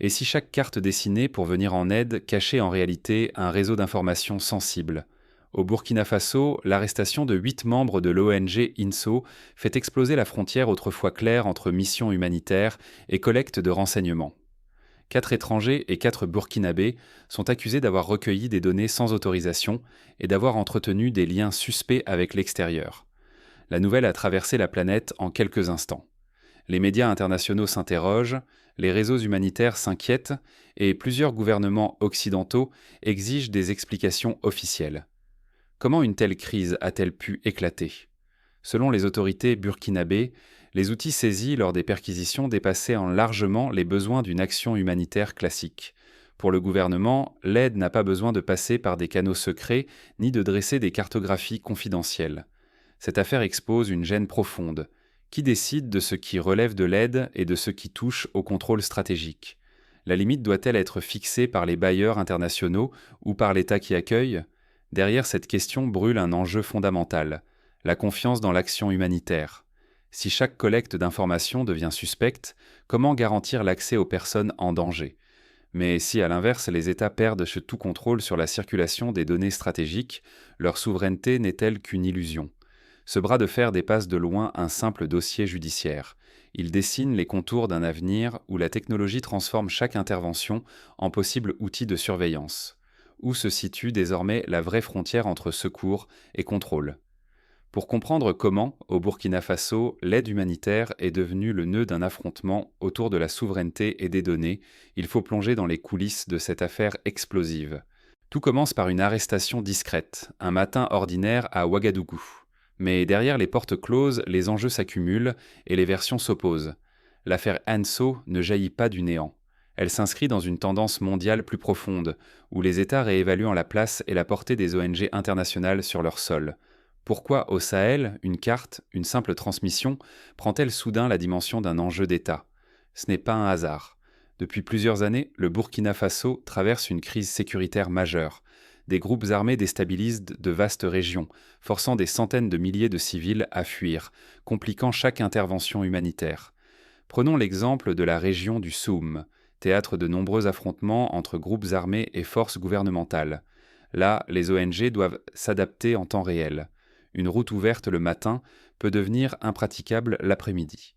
Et si chaque carte dessinée pour venir en aide cachait en réalité un réseau d'informations sensibles? Au Burkina Faso, l'arrestation de 8 membres de l'ONG INSO fait exploser la frontière autrefois claire entre mission humanitaire et collecte de renseignements. 4 étrangers et 4 Burkinabés sont accusés d'avoir recueilli des données sans autorisation et d'avoir entretenu des liens suspects avec l'extérieur. La nouvelle a traversé la planète en quelques instants. Les médias internationaux s'interrogent, les réseaux humanitaires s'inquiètent et plusieurs gouvernements occidentaux exigent des explications officielles. Comment une telle crise a-t-elle pu éclater? Selon les autorités burkinabées, les outils saisis lors des perquisitions dépassaient largement les besoins d'une action humanitaire classique. Pour le gouvernement, l'aide n'a pas besoin de passer par des canaux secrets ni de dresser des cartographies confidentielles. Cette affaire expose une gêne profonde. Qui décide de ce qui relève de l'aide et de ce qui touche au contrôle stratégique? La limite doit-elle être fixée par les bailleurs internationaux ou par l'État qui accueille? Derrière cette question brûle un enjeu fondamental, la confiance dans l'action humanitaire. Si chaque collecte d'informations devient suspecte, comment garantir l'accès aux personnes en danger? Mais si, à l'inverse, les États perdent tout contrôle sur la circulation des données stratégiques, leur souveraineté n'est-elle qu'une illusion? Ce bras de fer dépasse de loin un simple dossier judiciaire. Il dessine les contours d'un avenir où la technologie transforme chaque intervention en possible outil de surveillance. Où se situe désormais la vraie frontière entre secours et contrôle? Pour comprendre comment, au Burkina Faso, l'aide humanitaire est devenue le nœud d'un affrontement autour de la souveraineté et des données, il faut plonger dans les coulisses de cette affaire explosive. Tout commence par une arrestation discrète, un matin ordinaire à Ouagadougou. Mais derrière les portes closes, les enjeux s'accumulent et les versions s'opposent. L'affaire Anso ne jaillit pas du néant. Elle s'inscrit dans une tendance mondiale plus profonde, où les États réévaluent la place et la portée des ONG internationales sur leur sol. Pourquoi au Sahel, une carte, une simple transmission, prend-elle soudain la dimension d'un enjeu d'État? Ce n'est pas un hasard. Depuis plusieurs années, le Burkina Faso traverse une crise sécuritaire majeure. Des groupes armés déstabilisent de vastes régions, forçant des centaines de milliers de civils à fuir, compliquant chaque intervention humanitaire. Prenons l'exemple de la région du Soum, théâtre de nombreux affrontements entre groupes armés et forces gouvernementales. Là, les ONG doivent s'adapter en temps réel. Une route ouverte le matin peut devenir impraticable l'après-midi.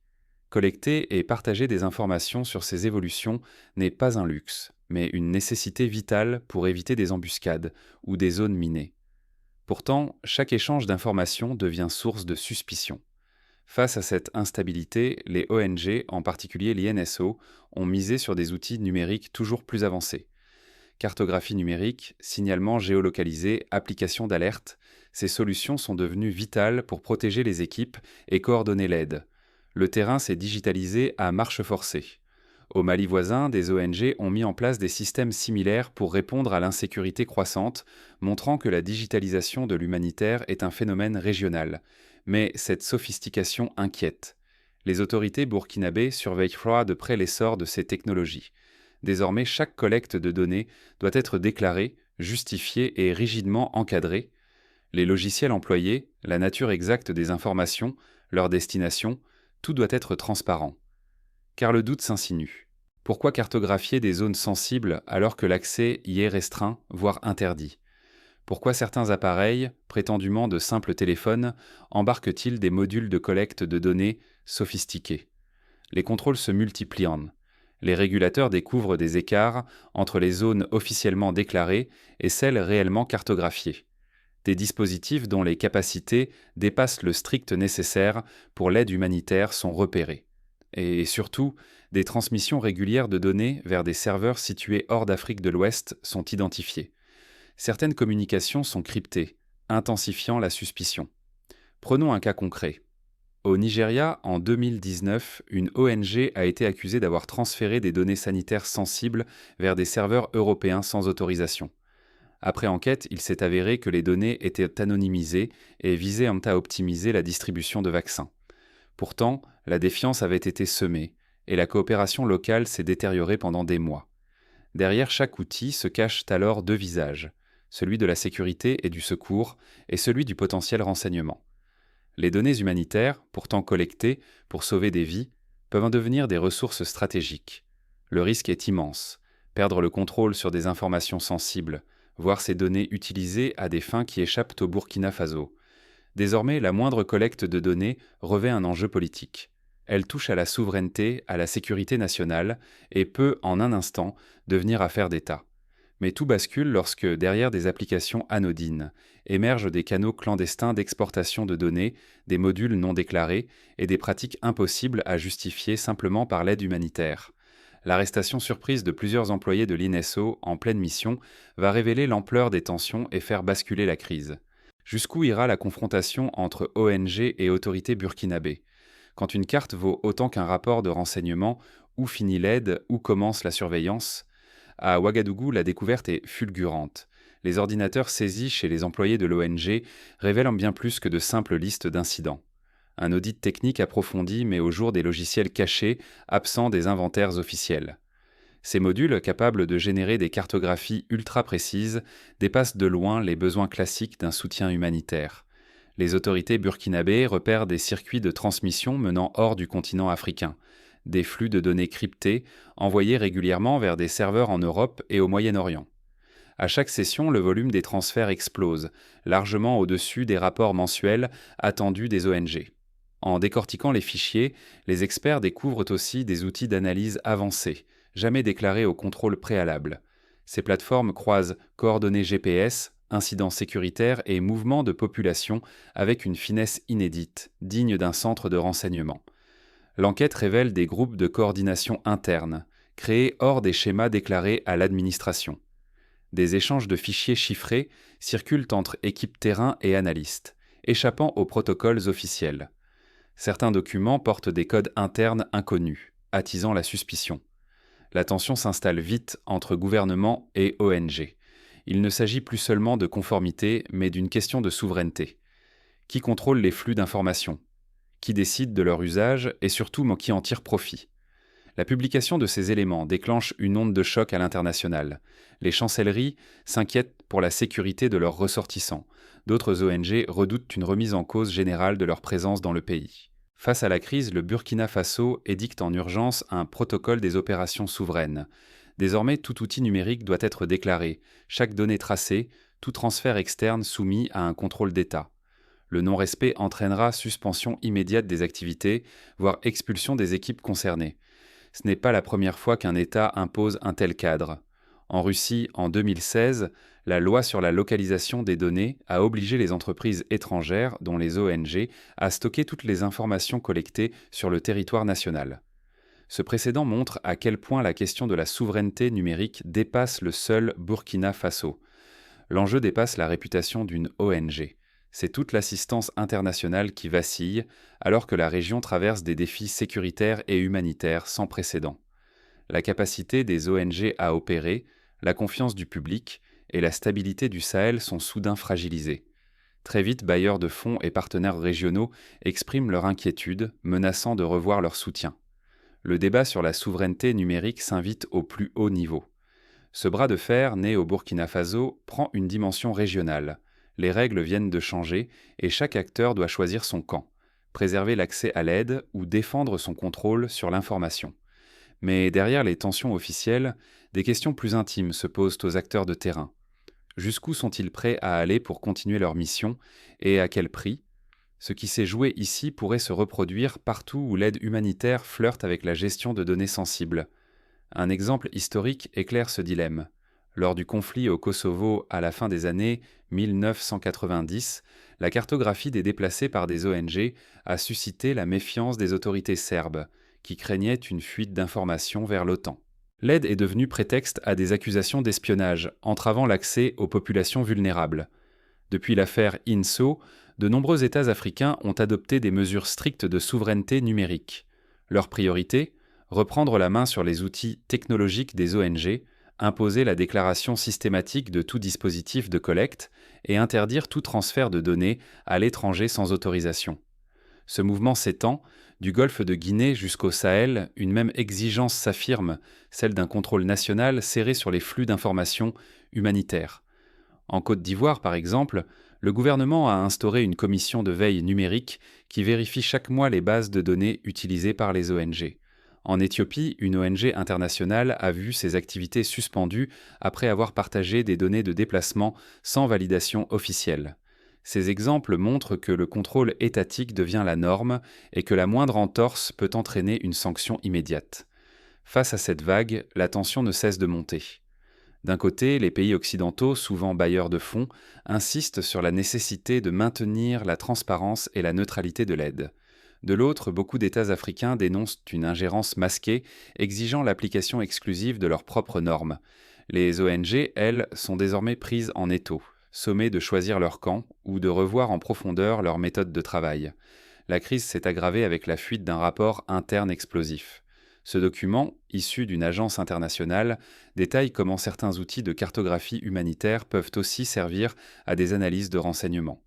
Collecter et partager des informations sur ces évolutions n'est pas un luxe, mais une nécessité vitale pour éviter des embuscades ou des zones minées. Pourtant, chaque échange d'informations devient source de suspicion. Face à cette instabilité, les ONG, en particulier l'INSO, ont misé sur des outils numériques toujours plus avancés. Cartographie numérique, signalement géolocalisé, application d'alerte, ces solutions sont devenues vitales pour protéger les équipes et coordonner l'aide. Le terrain s'est digitalisé à marche forcée. Au Mali voisin, des ONG ont mis en place des systèmes similaires pour répondre à l'insécurité croissante, montrant que la digitalisation de l'humanitaire est un phénomène régional. Mais cette sophistication inquiète. Les autorités burkinabées surveillent froid de près l'essor de ces technologies. Désormais, chaque collecte de données doit être déclarée, justifiée et rigidement encadrée. Les logiciels employés, la nature exacte des informations, leur destination, tout doit être transparent. Car le doute s'insinue. Pourquoi cartographier des zones sensibles alors que l'accès y est restreint, voire interdit? Pourquoi certains appareils, prétendument de simples téléphones, embarquent-ils des modules de collecte de données sophistiqués? Les contrôles se multiplient. Les régulateurs découvrent des écarts entre les zones officiellement déclarées et celles réellement cartographiées. Des dispositifs dont les capacités dépassent le strict nécessaire pour l'aide humanitaire sont repérés. Et surtout, des transmissions régulières de données vers des serveurs situés hors d'Afrique de l'Ouest sont identifiées. Certaines communications sont cryptées, intensifiant la suspicion. Prenons un cas concret. Au Nigeria, en 2019, une ONG a été accusée d'avoir transféré des données sanitaires sensibles vers des serveurs européens sans autorisation. Après enquête, il s'est avéré que les données étaient anonymisées et visaient à optimiser la distribution de vaccins. Pourtant, la défiance avait été semée et la coopération locale s'est détériorée pendant des mois. Derrière chaque outil se cachent alors 2 visages, celui de la sécurité et du secours et celui du potentiel renseignement. Les données humanitaires, pourtant collectées pour sauver des vies, peuvent en devenir des ressources stratégiques. Le risque est immense. Perdre le contrôle sur des informations sensibles, voir ces données utilisées à des fins qui échappent au Burkina Faso. Désormais, la moindre collecte de données revêt un enjeu politique. Elle touche à la souveraineté, à la sécurité nationale et peut, en un instant, devenir affaire d'État. Mais tout bascule lorsque, derrière des applications anodines, émergent des canaux clandestins d'exportation de données, des modules non déclarés et des pratiques impossibles à justifier simplement par l'aide humanitaire. L'arrestation surprise de plusieurs employés de l'INSO en pleine mission va révéler l'ampleur des tensions et faire basculer la crise. Jusqu'où ira la confrontation entre ONG et autorités burkinabées? Quand une carte vaut autant qu'un rapport de renseignement, où finit l'aide, où commence la surveillance? À Ouagadougou, la découverte est fulgurante. Les ordinateurs saisis chez les employés de l'ONG révèlent bien plus que de simples listes d'incidents. Un audit technique approfondi met au jour des logiciels cachés, absents des inventaires officiels. Ces modules, capables de générer des cartographies ultra précises, dépassent de loin les besoins classiques d'un soutien humanitaire. Les autorités burkinabées repèrent des circuits de transmission menant hors du continent africain, des flux de données cryptés envoyés régulièrement vers des serveurs en Europe et au Moyen-Orient. À chaque session, le volume des transferts explose, largement au-dessus des rapports mensuels attendus des ONG. En décortiquant les fichiers, les experts découvrent aussi des outils d'analyse avancés, jamais déclarés au contrôle préalable. Ces plateformes croisent coordonnées GPS, incidents sécuritaires et mouvements de population avec une finesse inédite, digne d'un centre de renseignement. L'enquête révèle des groupes de coordination internes, créés hors des schémas déclarés à l'administration. Des échanges de fichiers chiffrés circulent entre équipes terrain et analystes, échappant aux protocoles officiels. Certains documents portent des codes internes inconnus, attisant la suspicion. La tension s'installe vite entre gouvernement et ONG. Il ne s'agit plus seulement de conformité, mais d'une question de souveraineté. Qui contrôle les flux d'informations? Qui décide de leur usage et surtout qui en tire profit? La publication de ces éléments déclenche une onde de choc à l'international. Les chancelleries s'inquiètent pour la sécurité de leurs ressortissants. D'autres ONG redoutent une remise en cause générale de leur présence dans le pays. Face à la crise, le Burkina Faso édicte en urgence un protocole des opérations souveraines. Désormais, tout outil numérique doit être déclaré, chaque donnée tracée, tout transfert externe soumis à un contrôle d'État. Le non-respect entraînera suspension immédiate des activités, voire expulsion des équipes concernées. Ce n'est pas la première fois qu'un État impose un tel cadre. En Russie, en 2016, la loi sur la localisation des données a obligé les entreprises étrangères, dont les ONG, à stocker toutes les informations collectées sur le territoire national. Ce précédent montre à quel point la question de la souveraineté numérique dépasse le seul Burkina Faso. L'enjeu dépasse la réputation d'une ONG. C'est toute l'assistance internationale qui vacille, alors que la région traverse des défis sécuritaires et humanitaires sans précédent. La capacité des ONG à opérer, la confiance du public et la stabilité du Sahel sont soudain fragilisées. Très vite, bailleurs de fonds et partenaires régionaux expriment leur inquiétude, menaçant de revoir leur soutien. Le débat sur la souveraineté numérique s'invite au plus haut niveau. Ce bras de fer, né au Burkina Faso, prend une dimension régionale. Les règles viennent de changer et chaque acteur doit choisir son camp, préserver l'accès à l'aide ou défendre son contrôle sur l'information. Mais derrière les tensions officielles, des questions plus intimes se posent aux acteurs de terrain. Jusqu'où sont-ils prêts à aller pour continuer leur mission et à quel prix? Ce qui s'est joué ici pourrait se reproduire partout où l'aide humanitaire flirte avec la gestion de données sensibles. Un exemple historique éclaire ce dilemme. Lors du conflit au Kosovo à la fin des années 1990, la cartographie des déplacés par des ONG a suscité la méfiance des autorités serbes, qui craignaient une fuite d'informations vers l'OTAN. L'aide est devenue prétexte à des accusations d'espionnage, entravant l'accès aux populations vulnérables. Depuis l'affaire INSO, de nombreux États africains ont adopté des mesures strictes de souveraineté numérique. Leur priorité, reprendre la main sur les outils technologiques des ONG, imposer la déclaration systématique de tout dispositif de collecte et interdire tout transfert de données à l'étranger sans autorisation. Ce mouvement s'étend, du golfe de Guinée jusqu'au Sahel, une même exigence s'affirme, celle d'un contrôle national serré sur les flux d'informations humanitaires. En Côte d'Ivoire, par exemple, le gouvernement a instauré une commission de veille numérique qui vérifie chaque mois les bases de données utilisées par les ONG. En Éthiopie, une ONG internationale a vu ses activités suspendues après avoir partagé des données de déplacement sans validation officielle. Ces exemples montrent que le contrôle étatique devient la norme et que la moindre entorse peut entraîner une sanction immédiate. Face à cette vague, la tension ne cesse de monter. D'un côté, les pays occidentaux, souvent bailleurs de fonds, insistent sur la nécessité de maintenir la transparence et la neutralité de l'aide. De l'autre, beaucoup d'États africains dénoncent une ingérence masquée, exigeant l'application exclusive de leurs propres normes. Les ONG, elles, sont désormais prises en étau, sommées de choisir leur camp ou de revoir en profondeur leur méthode de travail. La crise s'est aggravée avec la fuite d'un rapport interne explosif. Ce document, issu d'une agence internationale, détaille comment certains outils de cartographie humanitaire peuvent aussi servir à des analyses de renseignement.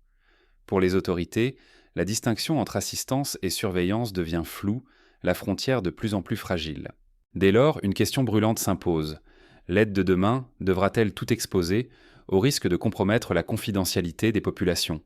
Pour les autorités, la distinction entre assistance et surveillance devient floue, la frontière de plus en plus fragile. Dès lors, une question brûlante s'impose. L'aide de demain devra-t-elle tout exposer, au risque de compromettre la confidentialité des populations ?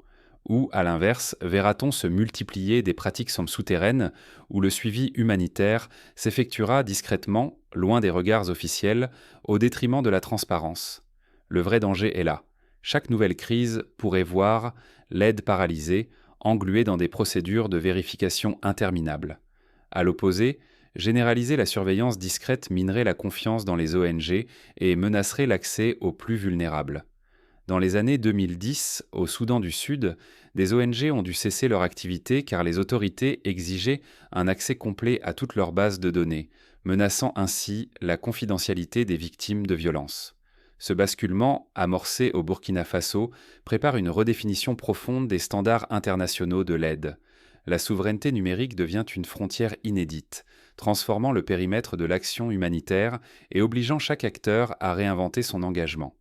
Ou, à l'inverse, verra-t-on se multiplier des pratiques souterraines où le suivi humanitaire s'effectuera discrètement, loin des regards officiels, au détriment de la transparence ? Le vrai danger est là. Chaque nouvelle crise pourrait voir l'aide paralysée, engluée dans des procédures de vérification interminables. À l'opposé, généraliser la surveillance discrète minerait la confiance dans les ONG et menacerait l'accès aux plus vulnérables. Dans les années 2010, au Soudan du Sud, des ONG ont dû cesser leur activité car les autorités exigeaient un accès complet à toutes leurs bases de données, menaçant ainsi la confidentialité des victimes de violences. Ce basculement, amorcé au Burkina Faso, prépare une redéfinition profonde des standards internationaux de l'aide. La souveraineté numérique devient une frontière inédite, transformant le périmètre de l'action humanitaire et obligeant chaque acteur à réinventer son engagement.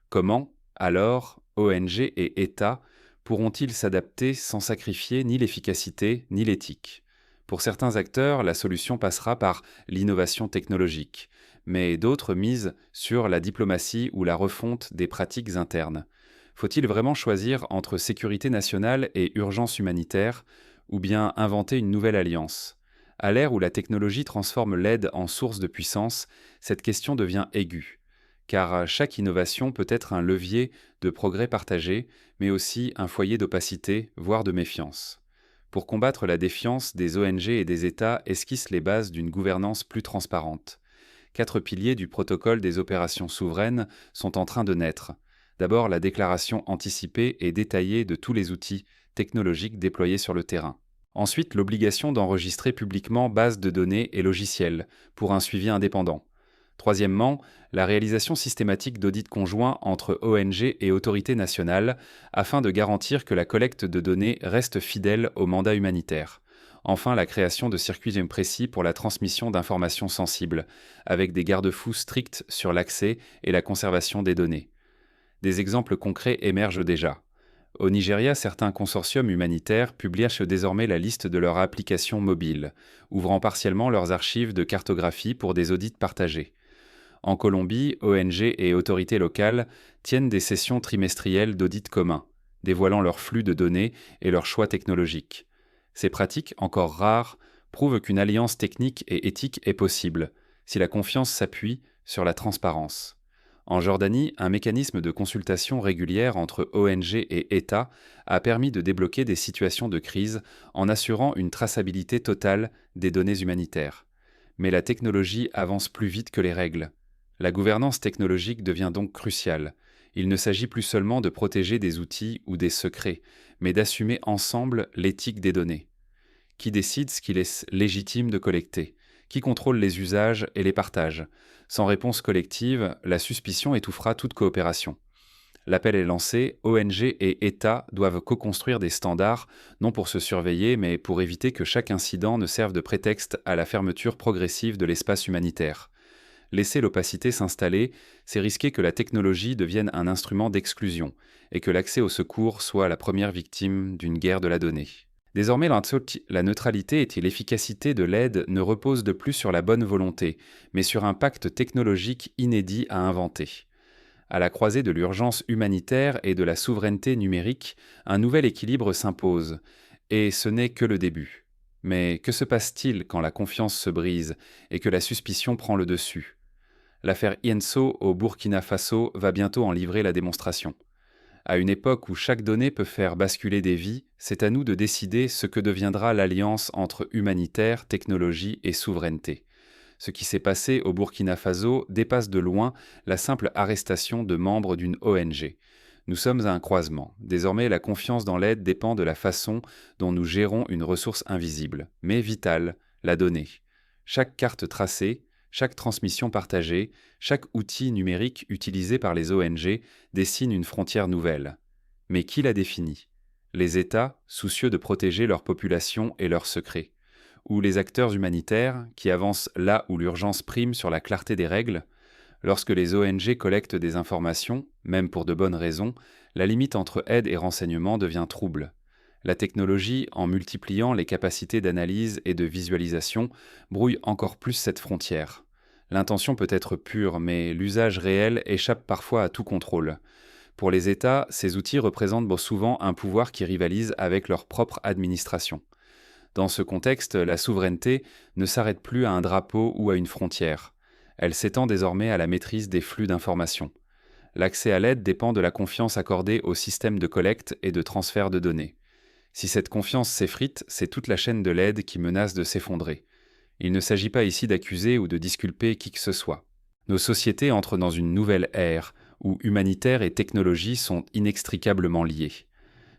Comment, alors, ONG et États pourront-ils s'adapter sans sacrifier ni l'efficacité ni l'éthique ? Pour certains acteurs, la solution passera par l'innovation technologique, mais d'autres misent sur la diplomatie ou la refonte des pratiques internes. Faut-il vraiment choisir entre sécurité nationale et urgence humanitaire, ou bien inventer une nouvelle alliance ? À l'ère où la technologie transforme l'aide en source de puissance, cette question devient aiguë. Car chaque innovation peut être un levier de progrès partagé, mais aussi un foyer d'opacité, voire de méfiance. Pour combattre la défiance, des ONG et des États esquissent les bases d'une gouvernance plus transparente. 4 piliers du protocole des opérations souveraines sont en train de naître. D'abord, la déclaration anticipée et détaillée de tous les outils technologiques déployés sur le terrain. Ensuite, l'obligation d'enregistrer publiquement bases de données et logiciels pour un suivi indépendant. Troisièmement, la réalisation systématique d'audits conjoints entre ONG et autorités nationales afin de garantir que la collecte de données reste fidèle au mandat humanitaire. Enfin, la création de circuits précis pour la transmission d'informations sensibles, avec des garde-fous stricts sur l'accès et la conservation des données. Des exemples concrets émergent déjà. Au Nigeria, certains consortiums humanitaires publient désormais la liste de leurs applications mobiles, ouvrant partiellement leurs archives de cartographie pour des audits partagés. En Colombie, ONG et autorités locales tiennent des sessions trimestrielles d'audits communs, dévoilant leur flux de données et leurs choix technologiques. Ces pratiques, encore rares, prouvent qu'une alliance technique et éthique est possible, si la confiance s'appuie sur la transparence. En Jordanie, un mécanisme de consultation régulière entre ONG et États a permis de débloquer des situations de crise en assurant une traçabilité totale des données humanitaires. Mais la technologie avance plus vite que les règles. La gouvernance technologique devient donc cruciale. Il ne s'agit plus seulement de protéger des outils ou des secrets, mais d'assumer ensemble l'éthique des données. Qui décide ce qu'il est légitime de collecter ? Qui contrôle les usages et les partages ? Sans réponse collective, la suspicion étouffera toute coopération. L'appel est lancé, ONG et États doivent co-construire des standards, non pour se surveiller, mais pour éviter que chaque incident ne serve de prétexte à la fermeture progressive de l'espace humanitaire. Laisser l'opacité s'installer, c'est risquer que la technologie devienne un instrument d'exclusion et que l'accès au secours soit la première victime d'une guerre de la donnée. Désormais, la neutralité et l'efficacité de l'aide ne reposent de plus sur la bonne volonté, mais sur un pacte technologique inédit à inventer. À la croisée de l'urgence humanitaire et de la souveraineté numérique, un nouvel équilibre s'impose, et ce n'est que le début. Mais que se passe-t-il quand la confiance se brise et que la suspicion prend le dessus? L'affaire Ienso au Burkina Faso va bientôt en livrer la démonstration. À une époque où chaque donnée peut faire basculer des vies, c'est à nous de décider ce que deviendra l'alliance entre humanitaire, technologie et souveraineté. Ce qui s'est passé au Burkina Faso dépasse de loin la simple arrestation de membres d'une ONG. Nous sommes à un croisement. Désormais, la confiance dans l'aide dépend de la façon dont nous gérons une ressource invisible, mais vitale, la donnée. Chaque carte tracée, chaque transmission partagée, chaque outil numérique utilisé par les ONG dessine une frontière nouvelle. Mais qui la définit? Les États, soucieux de protéger leur population et leurs secrets, ou les acteurs humanitaires, qui avancent là où l'urgence prime sur la clarté des règles? Lorsque les ONG collectent des informations, même pour de bonnes raisons, la limite entre aide et renseignement devient trouble. La technologie, en multipliant les capacités d'analyse et de visualisation, brouille encore plus cette frontière. L'intention peut être pure, mais l'usage réel échappe parfois à tout contrôle. Pour les États, ces outils représentent souvent un pouvoir qui rivalise avec leur propre administration. Dans ce contexte, la souveraineté ne s'arrête plus à un drapeau ou à une frontière. Elle s'étend désormais à la maîtrise des flux d'informations. L'accès à l'aide dépend de la confiance accordée au système de collecte et de transfert de données. Si cette confiance s'effrite, c'est toute la chaîne de l'aide qui menace de s'effondrer. Il ne s'agit pas ici d'accuser ou de disculper qui que ce soit. Nos sociétés entrent dans une nouvelle ère, où humanitaire et technologie sont inextricablement liés.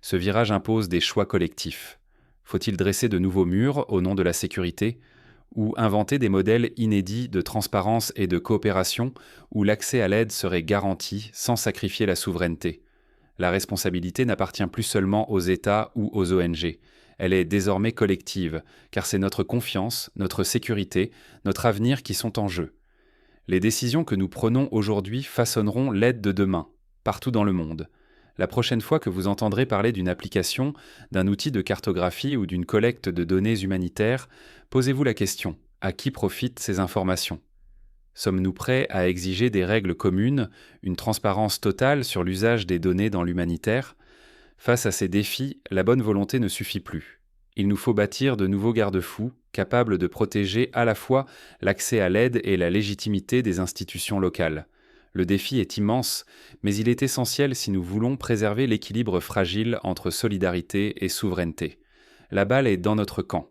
Ce virage impose des choix collectifs. Faut-il dresser de nouveaux murs au nom de la sécurité, ou inventer des modèles inédits de transparence et de coopération où l'accès à l'aide serait garanti sans sacrifier la souveraineté? La responsabilité n'appartient plus seulement aux États ou aux ONG. Elle est désormais collective, car c'est notre confiance, notre sécurité, notre avenir qui sont en jeu. Les décisions que nous prenons aujourd'hui façonneront l'aide de demain, partout dans le monde. La prochaine fois que vous entendrez parler d'une application, d'un outil de cartographie ou d'une collecte de données humanitaires, posez-vous la question: à qui profitent ces informations? Sommes-nous prêts à exiger des règles communes, une transparence totale sur l'usage des données dans l'humanitaire? Face à ces défis, la bonne volonté ne suffit plus. Il nous faut bâtir de nouveaux garde-fous, capables de protéger à la fois l'accès à l'aide et la légitimité des institutions locales. Le défi est immense, mais il est essentiel si nous voulons préserver l'équilibre fragile entre solidarité et souveraineté. La balle est dans notre camp.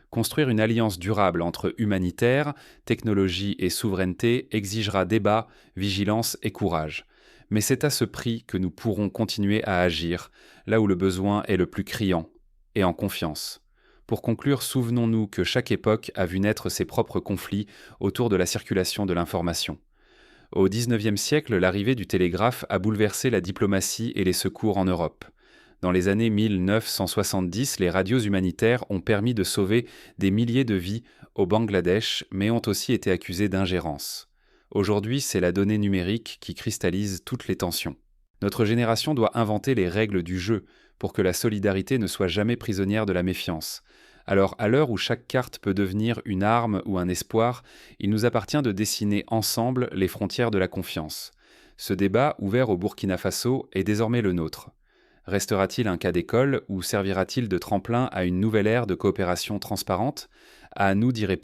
Construire une alliance durable entre humanitaire, technologie et souveraineté exigera débat, vigilance et courage. Mais c'est à ce prix que nous pourrons continuer à agir, là où le besoin est le plus criant, et en confiance. Pour conclure, souvenons-nous que chaque époque a vu naître ses propres conflits autour de la circulation de l'information. Au XIXe siècle, l'arrivée du télégraphe a bouleversé la diplomatie et les secours en Europe. Dans les années 1970, les radios humanitaires ont permis de sauver des milliers de vies au Bangladesh, mais ont aussi été accusées d'ingérence. Aujourd'hui, c'est la donnée numérique qui cristallise toutes les tensions. Notre génération doit inventer les règles du jeu pour que la solidarité ne soit jamais prisonnière de la méfiance. Alors, à l'heure où chaque carte peut devenir une arme ou un espoir, il nous appartient de dessiner ensemble les frontières de la confiance. Ce débat, ouvert au Burkina Faso, est désormais le nôtre. Restera-t-il un cas d'école ou servira-t-il de tremplin à une nouvelle ère de coopération transparente? À nous d'y répondre.